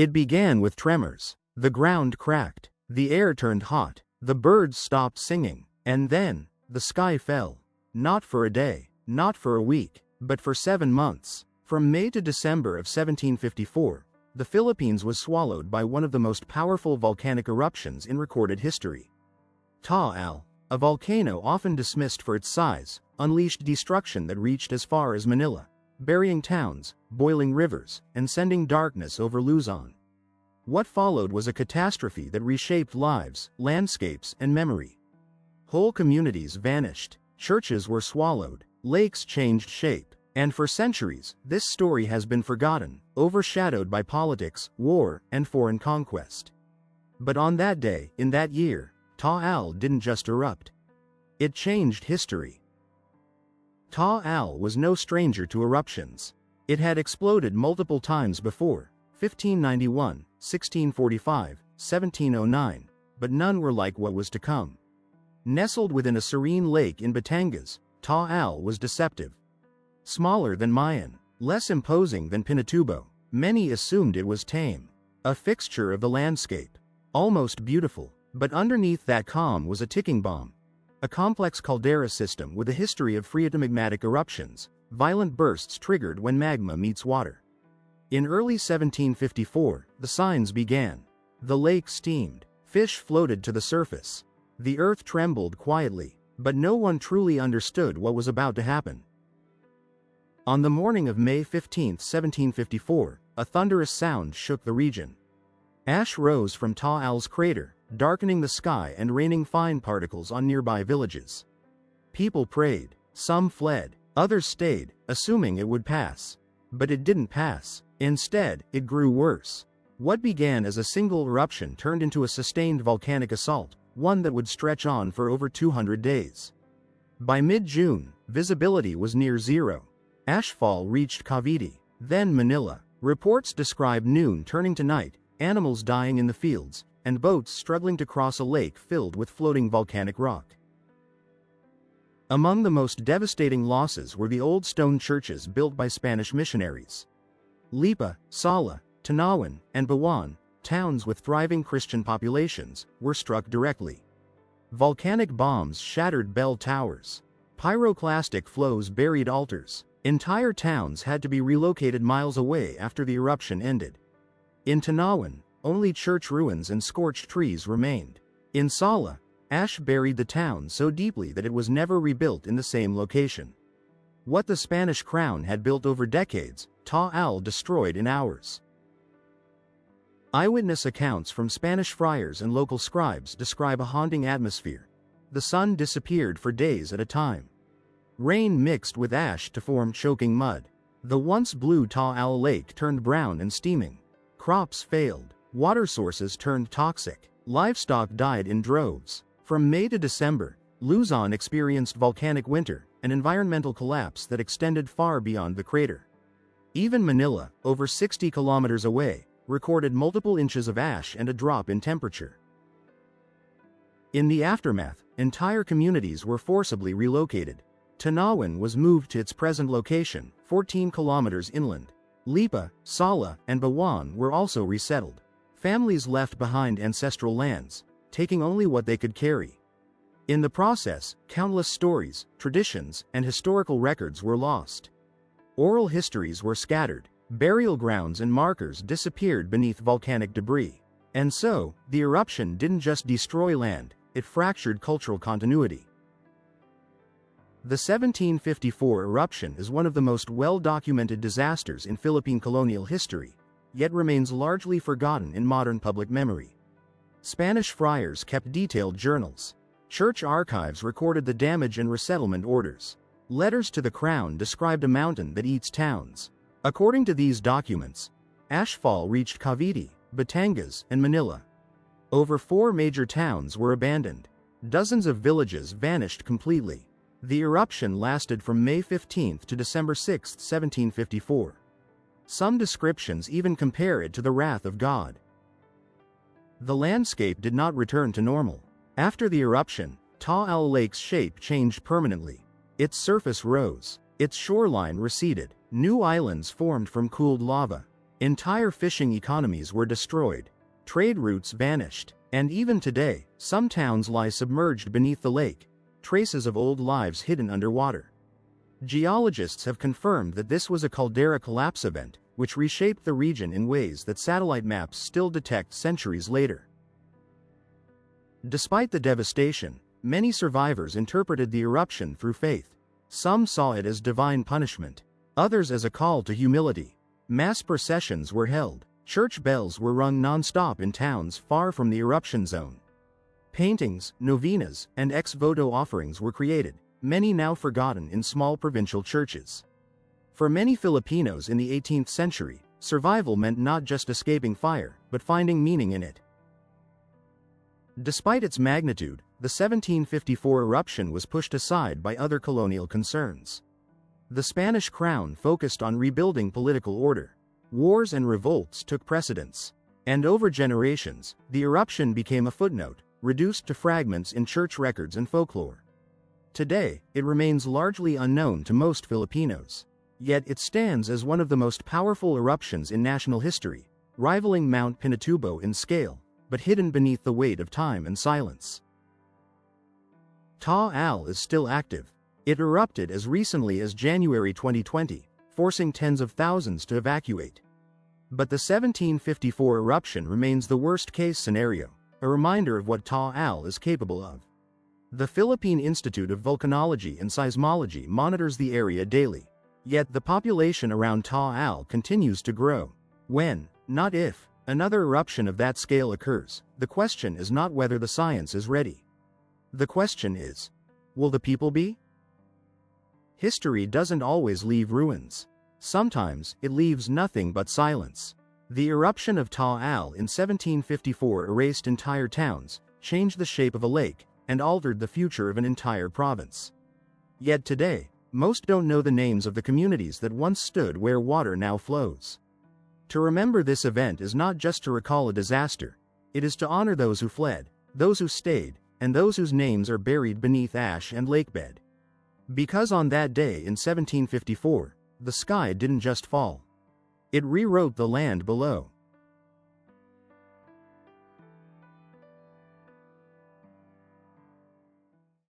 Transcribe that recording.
It began with tremors. The ground cracked, the air turned hot, the birds stopped singing, and then, the sky fell. Not for a day, not for a week, but for 7 months. From May to December of 1754, the Philippines was swallowed by one of the most powerful volcanic eruptions in recorded history. Taal, a volcano often dismissed for its size, unleashed destruction that reached as far as Manila, burying towns, boiling rivers, and sending darkness over Luzon. What followed was a catastrophe that reshaped lives, landscapes, and memory. Whole communities vanished, churches were swallowed, lakes changed shape, and for centuries, this story has been forgotten, overshadowed by politics, war, and foreign conquest. But on that day, in that year, Taal didn't just erupt. It changed history. Taal was no stranger to eruptions. It had exploded multiple times before, 1591, 1645, 1709, but none were like what was to come. Nestled within a serene lake in Batangas, Taal was deceptive. Smaller than Mayan, less imposing than Pinatubo, many assumed it was tame. A fixture of the landscape. Almost beautiful, but underneath that calm was a ticking bomb. A complex caldera system with a history of phreatomagmatic eruptions, violent bursts triggered when magma meets water. In early 1754, the signs began. The lake steamed, fish floated to the surface. The earth trembled quietly, but no one truly understood what was about to happen. On the morning of May 15, 1754, a thunderous sound shook the region. Ash rose from Taal's crater, darkening the sky and raining fine particles on nearby villages. People prayed, some fled, others stayed, assuming it would pass. But it didn't pass. Instead, it grew worse. What began as a single eruption turned into a sustained volcanic assault, one that would stretch on for over 200 days. By mid-June, visibility was near zero. Ashfall reached Cavite, then Manila. Reports describe noon turning to night, animals dying in the fields, and boats struggling to cross a lake filled with floating volcanic rock. Among the most devastating losses were the old stone churches built by Spanish missionaries. Lipa, Sala, Tanawan, and Bawan, towns with thriving Christian populations, were struck directly. Volcanic bombs shattered bell towers. Pyroclastic flows buried altars. Entire towns had to be relocated miles away after the eruption ended. In Tanawan, only church ruins and scorched trees remained. In Sala, ash buried the town so deeply that it was never rebuilt in the same location. What the Spanish crown had built over decades, Taal destroyed in hours. Eyewitness accounts from Spanish friars and local scribes describe a haunting atmosphere. The sun disappeared for days at a time. Rain mixed with ash to form choking mud. The once blue Taal Lake turned brown and steaming. Crops failed. Water sources turned toxic. Livestock died in droves. From May to December, Luzon experienced volcanic winter, an environmental collapse that extended far beyond the crater. Even Manila, over 60 kilometers away, recorded multiple inches of ash and a drop in temperature. In the aftermath, entire communities were forcibly relocated. Tanawan was moved to its present location, 14 kilometers inland. Lipa, Sala, and Bawan were also resettled. Families left behind ancestral lands, taking only what they could carry. In the process, countless stories, traditions, and historical records were lost. Oral histories were scattered, burial grounds and markers disappeared beneath volcanic debris. And so, the eruption didn't just destroy land, it fractured cultural continuity. The 1754 eruption is one of the most well-documented disasters in Philippine colonial history, yet remains largely forgotten in modern public memory. Spanish friars kept detailed journals. Church archives recorded the damage and resettlement orders. Letters to the crown described a mountain that eats towns. According to these documents, ashfall reached Cavite, Batangas, and Manila. Over 4 major towns were abandoned. Dozens of villages vanished completely. The eruption lasted from May 15 to December 6, 1754. Some descriptions even compare it to the wrath of God. The landscape did not return to normal. After the eruption, Taal Lake's shape changed permanently. Its surface rose. Its shoreline receded. New islands formed from cooled lava. Entire fishing economies were destroyed, trade routes vanished, and even today, some towns lie submerged beneath the lake, traces of old lives hidden underwater. Geologists have confirmed that this was a caldera collapse event, which reshaped the region in ways that satellite maps still detect centuries later. Despite the devastation, many survivors interpreted the eruption through faith. Some saw it as divine punishment, others as a call to humility. Mass processions were held, church bells were rung non-stop in towns far from the eruption zone. Paintings, novenas, and ex voto offerings were created, many now forgotten in small provincial churches. For many Filipinos in the 18th century, survival meant not just escaping fire, but finding meaning in it. Despite its magnitude, the 1754 eruption was pushed aside by other colonial concerns. The Spanish crown focused on rebuilding political order. Wars and revolts took precedence. And over generations, the eruption became a footnote, reduced to fragments in church records and folklore. Today, it remains largely unknown to most Filipinos. Yet it stands as one of the most powerful eruptions in national history, rivaling Mount Pinatubo in scale, but hidden beneath the weight of time and silence. Taal is still active. It erupted as recently as January 2020, forcing tens of thousands to evacuate. But the 1754 eruption remains the worst-case scenario, a reminder of what Taal is capable of. The Philippine Institute of Volcanology and Seismology monitors the area daily. Yet the population around Taal continues to grow. When, not if, another eruption of that scale occurs, the question is not whether the science is ready. The question is, will the people be? History doesn't always leave ruins. Sometimes, it leaves nothing but silence. The eruption of Taal in 1754 erased entire towns, changed the shape of a lake, and altered the future of an entire province. Yet today, most don't know the names of the communities that once stood where water now flows. To remember this event is not just to recall a disaster, it is to honor those who fled, those who stayed, and those whose names are buried beneath ash and lakebed. Because on that day in 1754, the sky didn't just fall. It rewrote the land below.